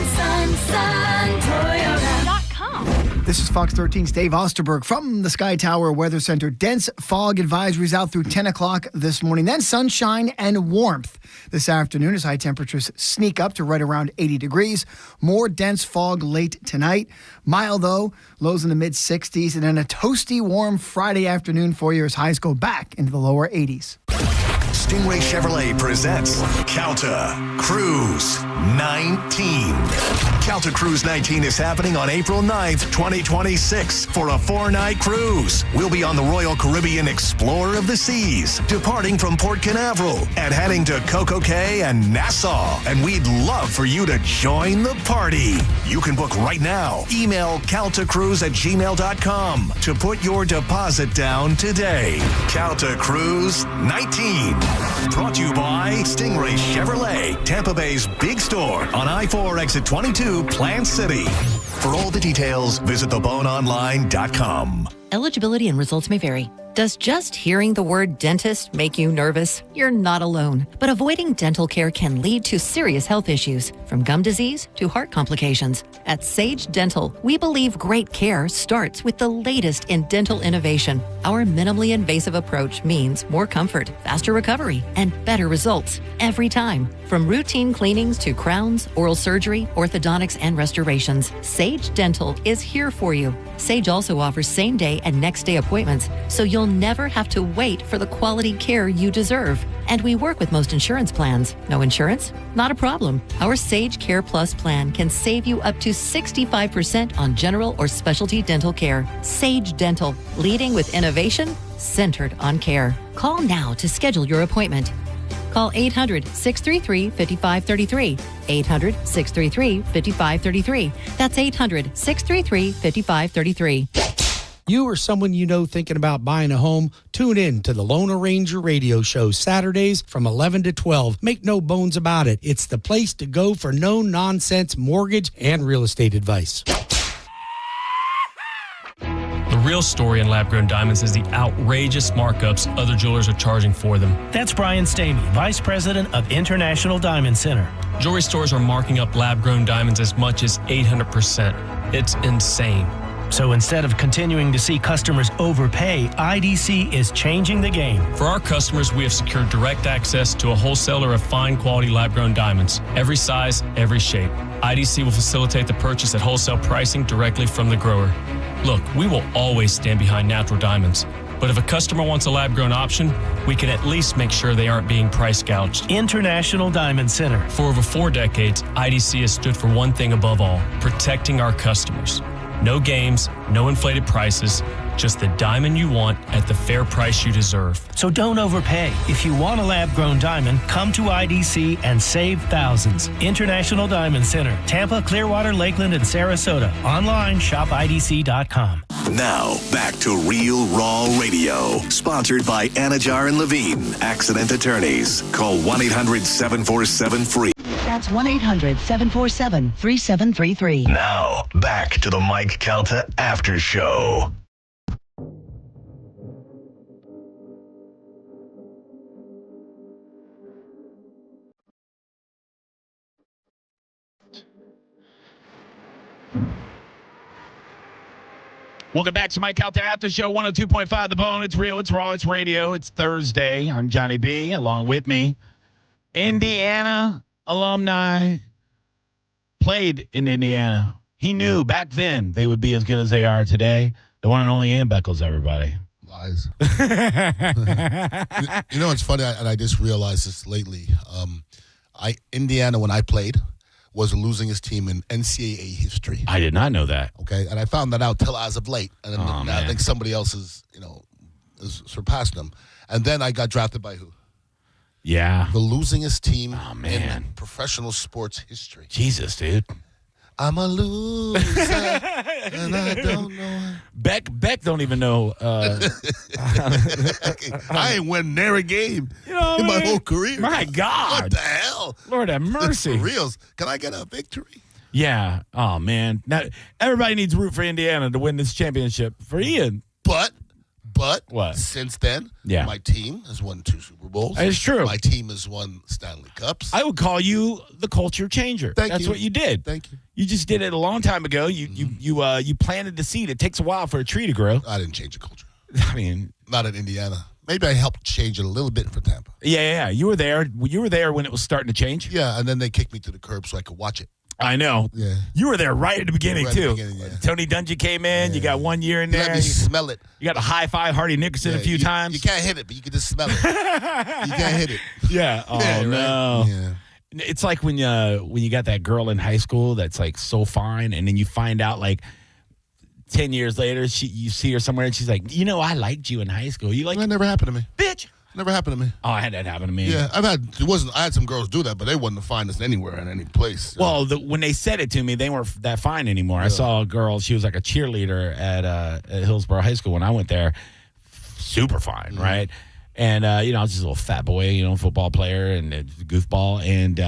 Toyota.com. This is Fox 13's Dave Osterberg from the Sky Tower Weather Center. Dense fog advisories out through 10 o'clock this morning. Then sunshine and warmth this afternoon as high temperatures sneak up to right around 80 degrees. More dense fog late tonight. Mild, though, lows in the mid-60s. And then a toasty, warm Friday afternoon for you as highs go back into the lower 80s. Stingray Chevrolet presents Calta Cruise 19. Calta Cruise 19 is happening on April 9th, 2026 for a 4-night cruise. We'll be on the Royal Caribbean Explorer of the Seas, departing from Port Canaveral and heading to Coco Cay and Nassau. And we'd love for you to join the party. You can book right now. Email caltacruise@gmail.com to put your deposit down today. Calta Cruise 19. Brought to you by Stingray Chevrolet, Tampa Bay's big store on I-4 exit 22, Plant City. For all the details, visit theboneonline.com. Eligibility and results may vary. Does just hearing the word dentist make you nervous? You're not alone. But avoiding dental care can lead to serious health issues, from gum disease to heart complications. At Sage Dental, we believe great care starts with the latest in dental innovation. Our minimally invasive approach means more comfort, faster recovery, and better results every time. From routine cleanings to crowns, oral surgery, orthodontics, and restorations, Sage Dental is here for you. Sage also offers same-day and next-day appointments, so you'll never have to wait for the quality care you deserve. And we work with most insurance plans. No insurance? Not a problem. Our Sage Care Plus plan can save you up to 65% on general or specialty dental care. Sage Dental, leading with innovation, centered on care. Call now to schedule your appointment. Call 800-633-5533. 800-633-5533. That's 800-633-5533. You or someone you know thinking about buying a home, tune in to the Lone Ranger radio show Saturdays from 11 to 12. Make no bones about it. It's the place to go for no-nonsense mortgage and real estate advice. The real story in lab-grown diamonds is the outrageous markups other jewelers are charging for them. That's Brian Stamey, Vice President of International Diamond Center. Jewelry stores are marking up lab-grown diamonds as much as 800%. It's insane. So instead of continuing to see customers overpay, IDC is changing the game. For our customers, we have secured direct access to a wholesaler of fine quality lab-grown diamonds. Every size, every shape. IDC will facilitate the purchase at wholesale pricing directly from the grower. Look, we will always stand behind natural diamonds. But if a customer wants a lab-grown option, we can at least make sure they aren't being price gouged. International Diamond Center. For over 4 decades, IDC has stood for one thing above all, protecting our customers. No games, no inflated prices, just the diamond you want at the fair price you deserve. So don't overpay. If you want a lab-grown diamond, come to IDC and save thousands. International Diamond Center, Tampa, Clearwater, Lakeland, and Sarasota. Online, shopidc.com. Now, back to Real Raw Radio. Sponsored by Anajar and Levine, Accident Attorneys. Call 1-800-747-FREE. That's 1-800-747-3733. Now, back to the Mike Calta After Show. Welcome back to my Calta Aftershow, 102.5 The Bone. It's real, it's raw, it's radio. It's Thursday. I'm Johnny B. Along with me, Indiana alumni, played in Indiana. He knew back then they would be as good as they are today. The one and only Ian Beckles, everybody. Lies. You know, it's funny, and I just realized this lately. Indiana, when I played, was the losingest team in NCAA history. I did not know that. Okay, and I found that out till as of late, and I think somebody else has surpassed them. And then I got drafted by who? Yeah, the losingest team in professional sports history. Jesus, dude. I'm a loser, and I don't know. Beck don't even know. I ain't won near a game in my whole career. My God. What the hell? Lord have mercy. For reals. Can I get a victory? Yeah. Oh, man. Now, everybody needs to root for Indiana to win this championship for Ian. But what? Since then, my team has won 2 Super Bowls. It's true. My team has won Stanley Cups. I would call you the culture changer. That's what you did. Thank you. You just did it a long time ago. You planted the seed. It takes a while for a tree to grow. I didn't change the culture. I mean, not in Indiana. Maybe I helped change it a little bit for Tampa. Yeah. You were there. You were there when it was starting to change. Yeah, and then they kicked me to the curb so I could watch it. I know. Yeah. You were there right at the beginning, too. Yeah. Tony Dungy came in. You got 1 year in there. Let me smell it. You got to high-five Hardy Nickerson a few times. You can't hit it, but you can just smell it. You can't hit it. Yeah. Oh, yeah, no. Right? Yeah. It's like when you got that girl in high school that's, like, so fine, and then you find out, like, 10 years later, you see her somewhere, and she's like, I liked you in high school. You like that never happened to me. Bitch. Never happened to me. Oh, I had that happen to me. Yeah, I had some girls do that, but they wasn't the finest anywhere in any place. Well, when they said it to me, they weren't that fine anymore. Yeah. I saw a girl; she was like a cheerleader at Hillsborough High School when I went there. Super fine, right? And I was just a little fat boy, football player and a goofball. And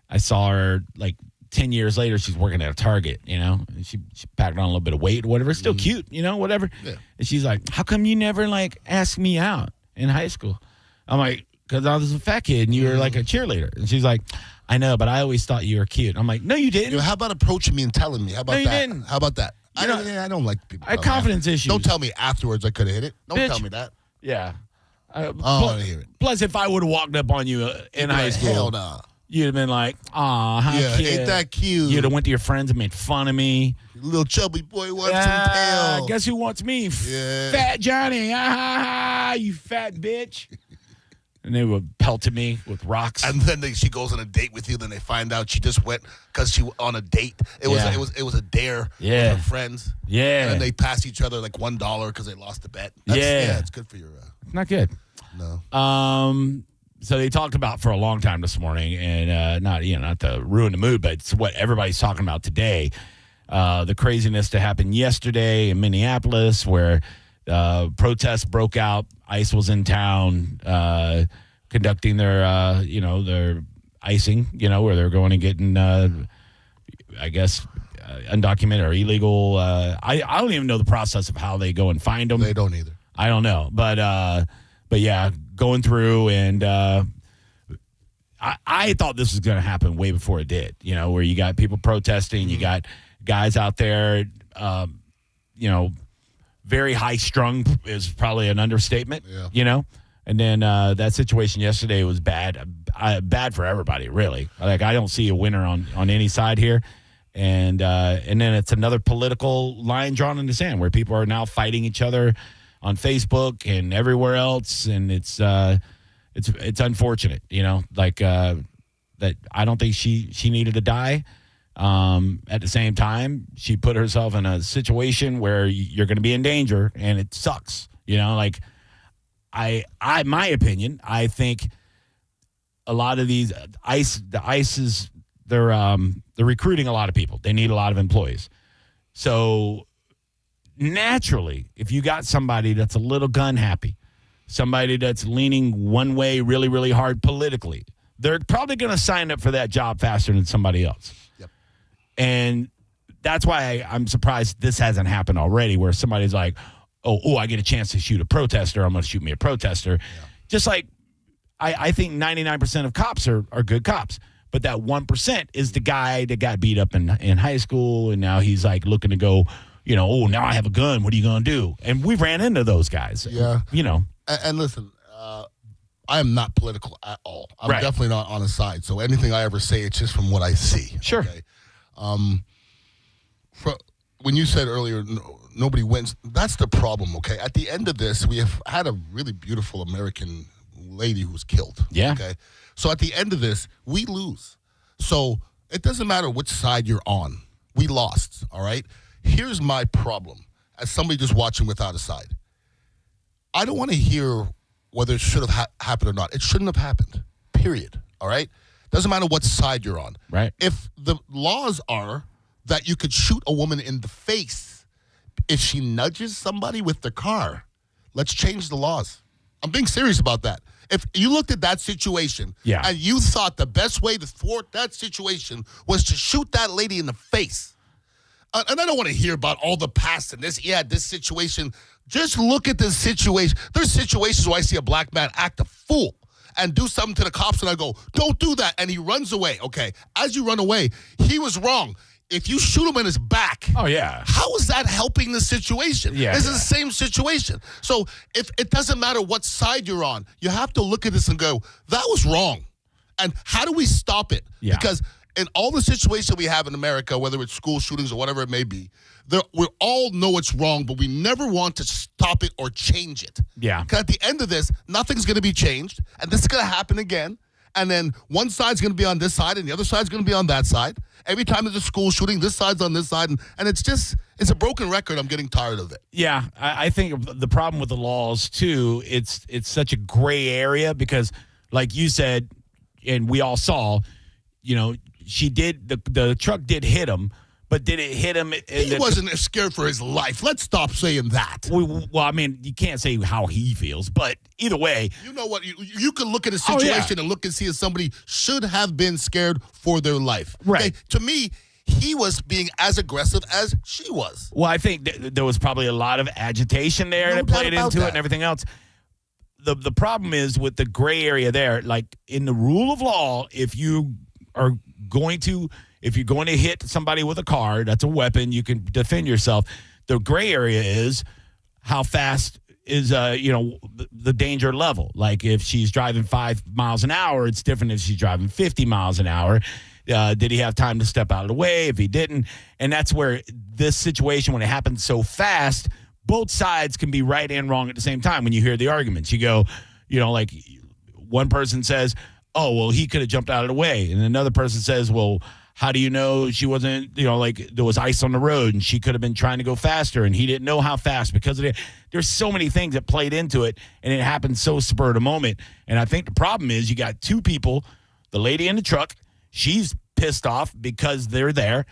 I saw her like 10 years later. She's working at a Target, and she packed on a little bit of weight or whatever. Still cute, whatever. Yeah. And she's like, "How come you never like asked me out in high school?" I'm like, "Because I was a fat kid and you were like a cheerleader." And she's like, "I know, but I always thought you were cute." I'm like, "No, you didn't." How about approaching me and telling me? How about that? You didn't. How about that? I don't like people. I have confidence issues. Don't tell me afterwards I could have hit it. Don't tell me that. Yeah. I want to hear it. Plus, if I would have walked up on you in high school, hell nah. You'd have been like, "Aw, how cute. Ain't that cute?" You'd have went to your friends and made fun of me. You little chubby boy wants some tail. Guess who wants me? Yeah. Fat Johnny. You fat bitch. And they would pelt me with rocks. And then she goes on a date with you. Then they find out she just went because she on a date. It was a dare with her friends. Yeah. And then they pass each other like $1 because they lost the bet. It's good for your. Not good. No. So they talked about for a long time this morning, and not to ruin the mood, but it's what everybody's talking about today. The craziness that happened yesterday in Minneapolis, where protests broke out. ICE was in town conducting their icing, where they're going and getting, undocumented or illegal. I don't even know the process of how they go and find them. They don't either. I don't know, but yeah, going through and I thought this was going to happen way before it did. Where you got people protesting, you got guys out there, very high strung is probably an understatement. Yeah. And then that situation yesterday was bad for everybody, really. Like I don't see a winner on any side here. And then it's another political line drawn in the sand where people are now fighting each other on Facebook and everywhere else, and it's unfortunate, that I don't think she needed to die. At the same time, she put herself in a situation where you're going to be in danger, and it sucks. My opinion, I think a lot of these ICE they're recruiting a lot of people. They need a lot of employees. So naturally, if you got somebody that's a little gun happy, somebody that's leaning one way really, really hard politically, they're probably going to sign up for that job faster than somebody else. Yep. And that's why I'm surprised this hasn't happened already, where somebody's like, oh, I get a chance to shoot a protester, I'm going to shoot me a protester. Yeah. Just like I think 99% of cops are good cops. But that 1% is the guy that got beat up in high school, and now he's like looking to go, oh, now I have a gun. What are you going to do? And we ran into those guys. Yeah. And listen, I am not political at all. I'm Right. definitely not on a side. So anything I ever say, it's just from what I see. Sure. Okay? When you said earlier, nobody wins, that's the problem, okay? At the end of this, we have had a really beautiful American lady who was killed. Yeah. Okay. So at the end of this, we lose. So it doesn't matter which side you're on. We lost, all right? Here's my problem as somebody just watching without a side. I don't want to hear whether it should have happened or not. It shouldn't have happened, period, all right? Doesn't matter what side you're on. Right. If the laws are that you could shoot a woman in the face if she nudges somebody with the car, let's change the laws. I'm being serious about that. If you looked at that situation and you thought the best way to thwart that situation was to shoot that lady in the face, and I don't want to hear about all the past and this situation. Just look at this situation. There's situations where I see a black man act a fool and do something to the cops, and I go, don't do that. And he runs away. Okay, as you run away, he was wrong. If you shoot him in his back, oh, yeah. How is that helping the situation? Yeah, this is the same situation. So if it doesn't matter what side you're on, you have to look at this and go, that was wrong. And how do we stop it? Yeah. Because in all the situations we have in America, whether it's school shootings or whatever it may be, we all know it's wrong, but we never want to stop it or change it. Yeah. Because at the end of this, nothing's going to be changed, and this is going to happen again. And then one side's going to be on this side, and the other side's going to be on that side. Every time there's a school shooting, this side's on this side, and it's a broken record. I'm getting tired of it. Yeah, I think the problem with the laws too, it's such a gray area because, like you said, and we all saw, the truck did hit him, but did it hit him? He wasn't scared for his life. Let's stop saying that. Well, I mean, you can't say how he feels, but either way. You know what? You can look at a situation and look and see if somebody should have been scared for their life. Right. Okay? To me, he was being as aggressive as she was. Well, I think there was probably a lot of agitation there that played into it and everything else. The problem is with the gray area there, like in the rule of law, if you're going to hit somebody with a car, that's a weapon, you can defend yourself. The gray area is how fast is the danger level. Like if she's driving 5 miles an hour, it's different if she's driving 50 miles an hour. Did he have time to step out of the way? If he didn't, and that's where this situation, when it happens so fast, both sides can be right and wrong at the same time. When you hear the arguments, you go, like one person says, oh, well, he could have jumped out of the way. And another person says, well, how do you know she wasn't, there was ice on the road and she could have been trying to go faster and he didn't know how fast because of it. There's so many things that played into it and it happened so spur of the moment. And I think the problem is you got two people, the lady in the truck, she's pissed off because they're there.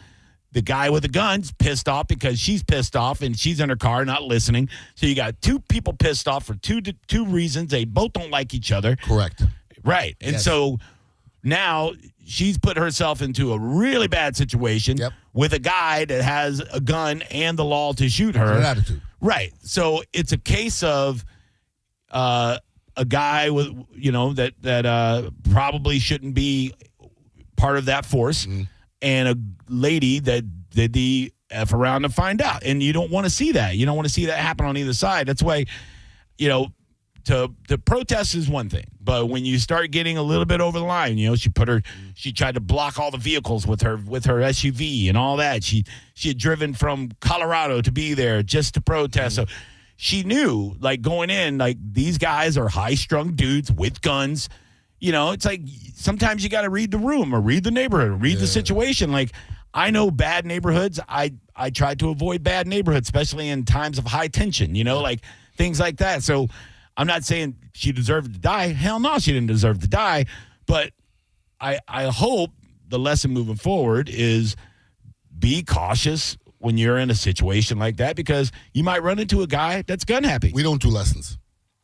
The guy with the gun's pissed off because she's pissed off and she's in her car not listening. So you got two people pissed off for two reasons. They both don't like each other. Correct. Right. And so now she's put herself into a really bad situation with a guy that has a gun and the law to shoot her. An attitude. Right. So it's a case of a guy with, that probably shouldn't be part of that force and a lady that did the F around to find out. And you don't want to see that. You don't want to see that happen on either side. That's why, to protest is one thing, but when you start getting a little bit over the line, she tried to block all the vehicles with her SUV and all that. She had driven from Colorado to be there just to protest. So she knew, like, going in, like, these guys are high-strung dudes with guns. It's like sometimes you got to read the room or read the neighborhood, or read the situation. Like, I know bad neighborhoods. I try to avoid bad neighborhoods, especially in times of high tension, like things like that. So I'm not saying she deserved to die. Hell no, she didn't deserve to die. But I hope the lesson moving forward is be cautious when you're in a situation like that because you might run into a guy that's gun happy. We don't do lessons.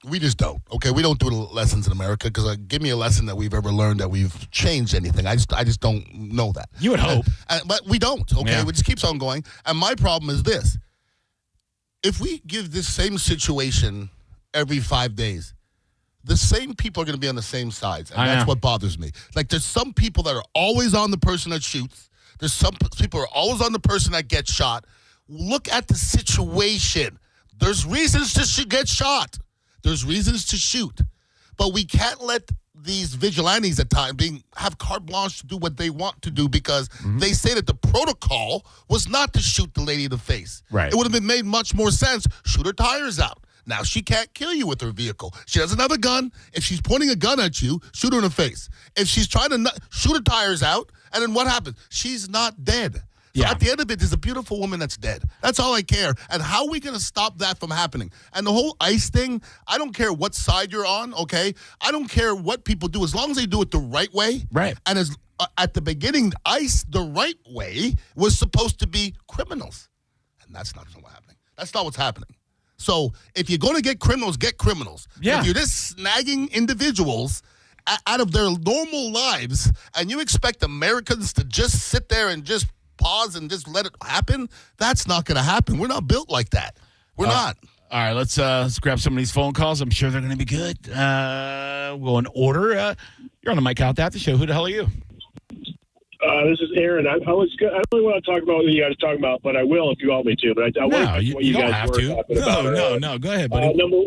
We just don't. Okay, we don't do lessons in America because give me a lesson that we've ever learned that we've changed anything. I just don't know that. You would hope, but we don't. Okay, it just keeps on going. And my problem is this: if we give this same situation every 5 days, the same people are going to be on the same sides, and that's what bothers me. Like, there's some people that are always on the person that shoots. There's some people who are always on the person that gets shot. look at the situation. There's reasons to get shot. There's reasons to shoot. But we can't let these vigilantes at times have carte blanche to do what they want to do because they say that the protocol was not to shoot the lady in the face. Right. It would have been made much more sense. Shoot her tires out. Now, she can't kill you with her vehicle. She doesn't have a gun. If she's pointing a gun at you, shoot her in the face. If she's trying to shoot her tires out, and then what happens? She's not dead. So at the end of it, there's a beautiful woman that's dead. That's all I care. And how are we going to stop that from happening? And the whole ICE thing, I don't care what side you're on, okay? I don't care what people do as long as they do it the right way. Right. And as at the beginning, ICE, the right way, was supposed to be criminals. And that's not what's happening. That's not what's happening. So if you're going to get criminals, get criminals. Yeah. If you're just snagging individuals out of their normal lives and you expect Americans to just sit there and just pause and just let it happen, that's not going to happen. We're not built like that. We're not. All right, let's grab some of these phone calls. I'm sure they're going to be good. We'll go in order. You're on the Mike Calta Aftershow. Who the hell are you? This is Aaron. I don't really want to talk about what you guys are talking about, but I will if you want me to. But I No, what you don't guys have were to. talking about. No. Go ahead, buddy. Number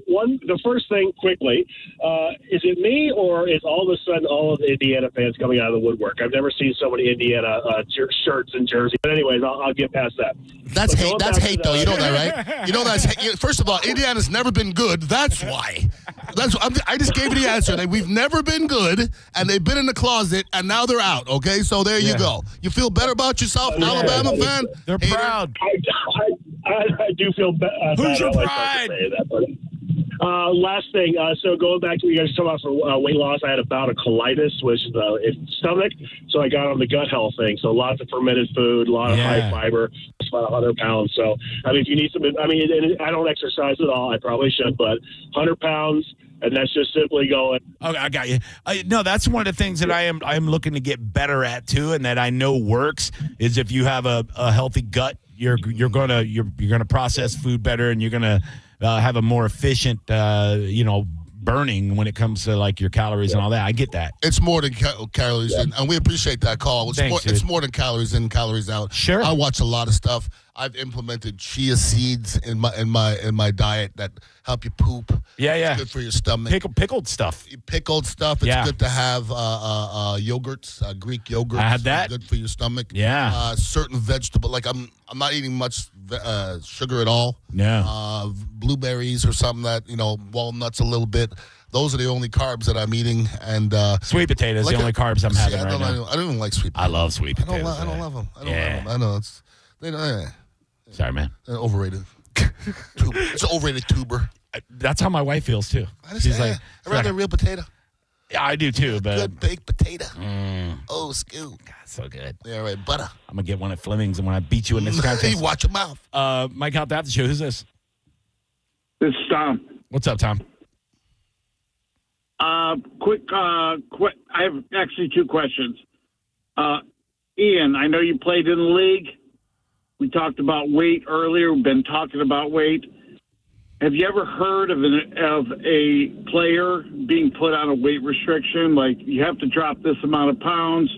one, the first thing quickly, is it me or is all of a sudden all of the Indiana fans coming out of the woodwork? I've never seen so many Indiana shirts and jerseys. But anyways, I'll get past that. That's hate. That's hate, though. You know that, right? You know that's hate. First of all, Indiana's never been good. That's why. I just gave you the answer. We've never been good, and they've been in the closet, and now they're out. Okay, so there you go. You feel better about yourself, Alabama fan? They're proud. I do feel bad. Who's your I pride? like to say that, but, last thing, so going back to what you guys talking about for weight loss, I had a bout of colitis, which is the stomach, so I got on the gut health thing. So lots of fermented food, a lot of high fiber, it's about 100 pounds. So, I mean, if you need some, I mean, and I don't exercise at all. I probably should, but 100 pounds, and that's just simply going. Okay, I got you. No, that's one of the things that I'm looking to get better at too, and that I know works is if you have a healthy gut, you're gonna process food better, and you're gonna have a more efficient, burning when it comes to like your calories and all that. I get that. It's more than calories in, and we appreciate that call. It's more than calories in, calories out. Sure. I watch a lot of stuff. I've implemented chia seeds in my diet that help you poop. Yeah. It's good for your stomach. Pickled stuff. Pickled stuff. It's good to have yogurts, Greek yogurts. I had that. It's good for your stomach. Yeah. Certain vegetable, like I'm not eating much sugar at all. Yeah. Blueberries or something that walnuts a little bit. Those are the only carbs that I'm eating, and sweet potatoes the only carbs I'm having right now. I don't even like sweet potatoes. I love sweet potatoes. I don't love them. I know Sorry, man. They're overrated. It's an overrated tuber. That's how my wife feels too. She's like, I'd rather a real potato. Yeah, I do too. But good baked potato. Oh, scoop. God, so good. Yeah, right. Butter. I'm gonna get one at Fleming's, and when I beat you in this contest, watch your mouth. Mike Calta Aftershow. Who's this? This is Tom. What's up, Tom? Quick. I have actually two questions. Ian, I know you played in the league. We talked about weight earlier. We've been talking about weight. Have you ever heard of a player being put on a weight restriction? Like you have to drop this amount of pounds,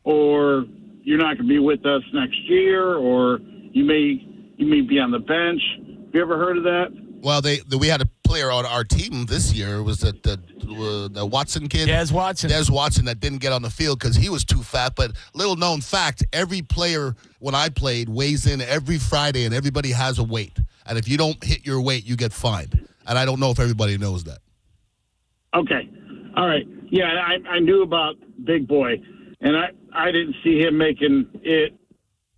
or you're not going to be with us next year, or you may be on the bench. Have you ever heard of that? Well, we had a player on our team this year. Was that the Watson kid? Des Watson. Des Watson that didn't get on the field because he was too fat. But little known fact, every player when I played weighs in every Friday, and everybody has a weight. And if you don't hit your weight, you get fined. And I don't know if everybody knows that. Okay. All right. Yeah, I knew about Big Boy, and I didn't see him making it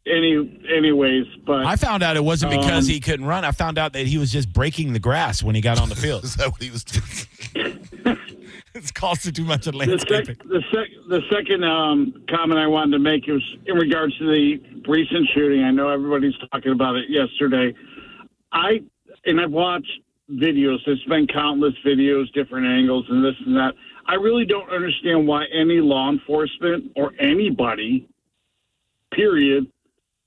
anyways. But I found out it wasn't because he couldn't run. I found out that he was just breaking the grass when he got on the field. Is that what he was doing? It's costing too much of landscaping. The second comment I wanted to make was in regards to the recent shooting. I know everybody's talking about it yesterday. I've watched videos. There's been countless videos, different angles, and this and that. I really don't understand why any law enforcement or anybody, period,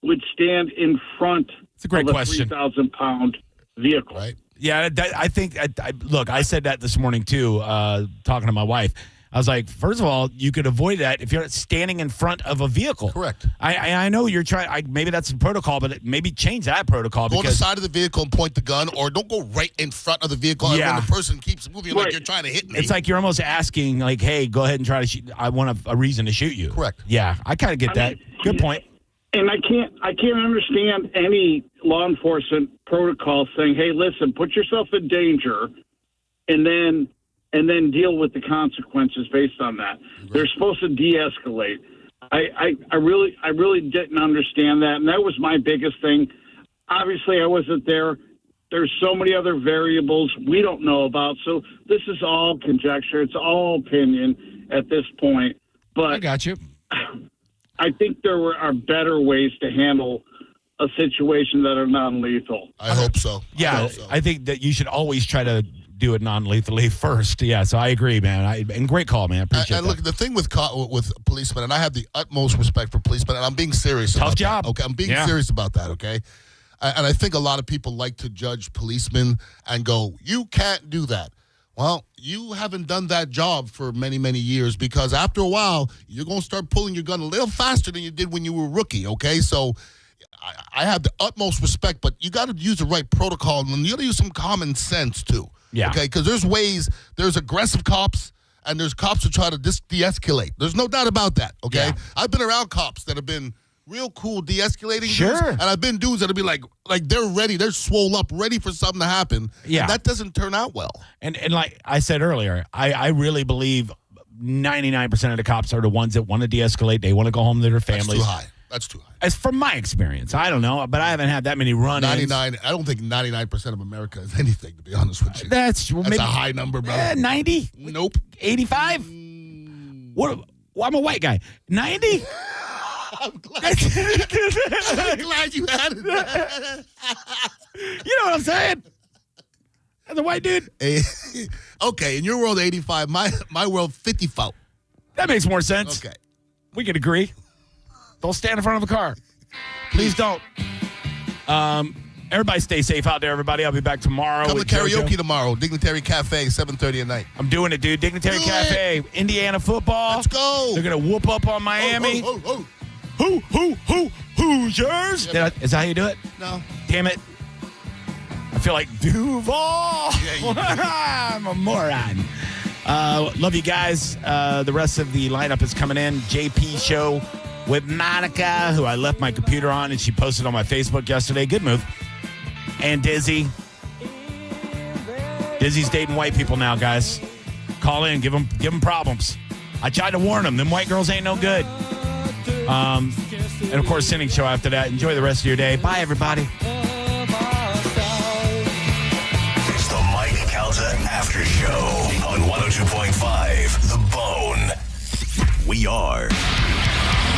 would stand in front of a 3,000-pound vehicle. Right. Yeah, I think. Look, I said that this morning too, talking to my wife. I was like, first of all, you could avoid that if you're standing in front of a vehicle. Correct. I know you're trying. Maybe that's a protocol, but maybe change that protocol. Go on the side of the vehicle and point the gun, or don't go right in front of the vehicle. Yeah. And when the person keeps moving like you're trying to hit me. It's like you're almost asking, like, hey, go ahead and try to shoot. I want a reason to shoot you. Correct. Yeah, I kind of get that. Good point. And I can't understand any law enforcement protocol saying, "Hey, listen, put yourself in danger, and then deal with the consequences based on that." Right. They're supposed to de-escalate. I really didn't understand that, and that was my biggest thing. Obviously, I wasn't there. There's so many other variables we don't know about, so this is all conjecture. It's all opinion at this point. But I got you. I think there are better ways to handle a situation that are non-lethal. I hope so. Yeah, I think that you should always try to do it non-lethally first. Yeah, so I agree, man. And great call, man. I appreciate and that. look, the thing with policemen, and I have the utmost respect for policemen, and I'm being serious about Tough job. that. Okay, I'm being serious about that, okay? And I think a lot of people like to judge policemen and go, you can't do that. Well, you haven't done that job for many, many years, because after a while, you're going to start pulling your gun a little faster than you did when you were a rookie, okay? So I have the utmost respect, but you got to use the right protocol, and you got to use some common sense, too. Yeah. Okay, because there's aggressive cops, and there's cops who try to de-escalate. There's no doubt about that, okay? Yeah. I've been around cops that have been real cool de-escalating Sure. dudes, and I've been dudes that'll be like they're ready, they're swole up, ready for something to happen. Yeah. And that doesn't turn out well. And like I said earlier, I really believe 99% of the cops are the ones that want to de-escalate. They want to go home to their families. That's too high. As from my experience, I don't know, but I haven't had that many run-ins. 99. I don't think 99% of America is anything, to be honest with you. That's maybe a high number, brother. 90? Nope. 85? What? Well, I'm a white guy. 90? I'm glad you had it. You know what I'm saying? As a white dude. Okay, in your world, 85. My world, 54. That makes more sense. Okay. We can agree. Don't stand in front of a car. Please don't. Everybody stay safe out there, everybody. I'll be back tomorrow. Come to with karaoke JoJo. tomorrow. Dignitary Cafe, 7:30 at night. I'm doing it, dude. Dignitary Cafe. Indiana football. Let's go. They're going to whoop up on Miami. Hoosiers. Yeah, Is that how you do it? No. Damn it. I feel like Duval. Yeah, I'm a moron. Love you guys. The rest of the lineup is coming in. JP show with Monica, who I left my computer on, and she posted on my Facebook yesterday. Good move. And Dizzy. Dizzy's dating white people now, guys. Call in. Give them problems. I tried to warn them. Them white girls ain't no good. And, of course, Sinning Show after that. Enjoy the rest of your day. Bye, everybody. It's the Mike Calta Aftershow on 102.5 The Bone. We are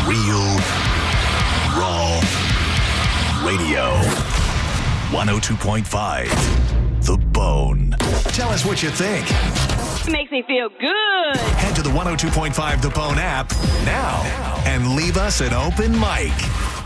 Real Raw Radio. 102.5 The Bone. Tell us what you think. Makes me feel good. Head to the 102.5 The Bone app now and leave us an open mic.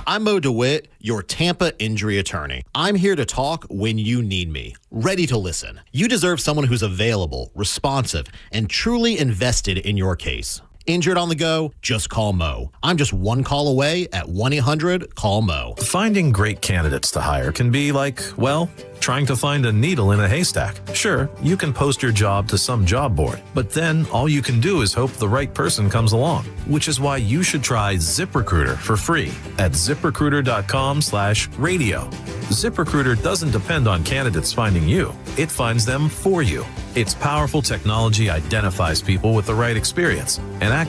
I'm Mo DeWitt, your Tampa injury attorney. I'm here to talk when you need me, ready to listen. You deserve someone who's available, responsive, and truly invested in your case. Injured on the go? Just call Mo. I'm just one call away at 1-800-CALL-MO. Finding great candidates to hire can be like, well, trying to find a needle in a haystack. Sure, you can post your job to some job board, but then all you can do is hope the right person comes along, which is why you should try ZipRecruiter for free at ZipRecruiter.com/radio. ZipRecruiter doesn't depend on candidates finding you. It finds them for you. Its powerful technology identifies people with the right experience and